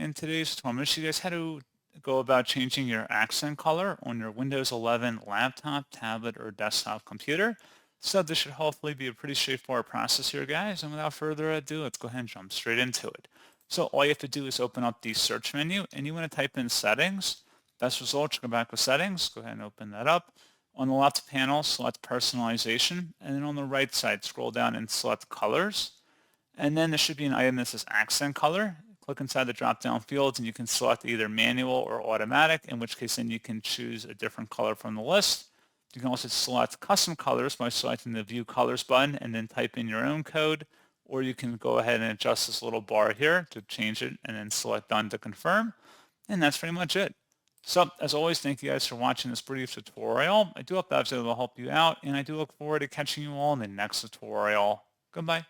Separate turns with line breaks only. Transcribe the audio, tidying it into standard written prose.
In today's tutorial, I'm going to show you guys how to go about changing your accent color on your Windows 11 laptop, tablet, or desktop computer. So this should hopefully be a pretty straightforward process here, guys. And without further ado, let's go ahead and jump straight into it. So all you have to do is open up the search menu, and you want to type in settings. Best results, go back with settings. Go ahead and open that up. On the left panel, select personalization, and then on the right side, scroll down and select colors. And then there should be an item that says accent color. Click inside the drop-down fields and you can select either manual or automatic, in which case then you can choose a different color from the list. You can also select custom colors by selecting the view colors button and then type in your own code, or you can go ahead and adjust this little bar here to change it and then select done to confirm. And that's pretty much it. So as always, thank you guys for watching this brief tutorial. I do hope that was able to help you out, and I do look forward to catching you all in the next tutorial. Goodbye.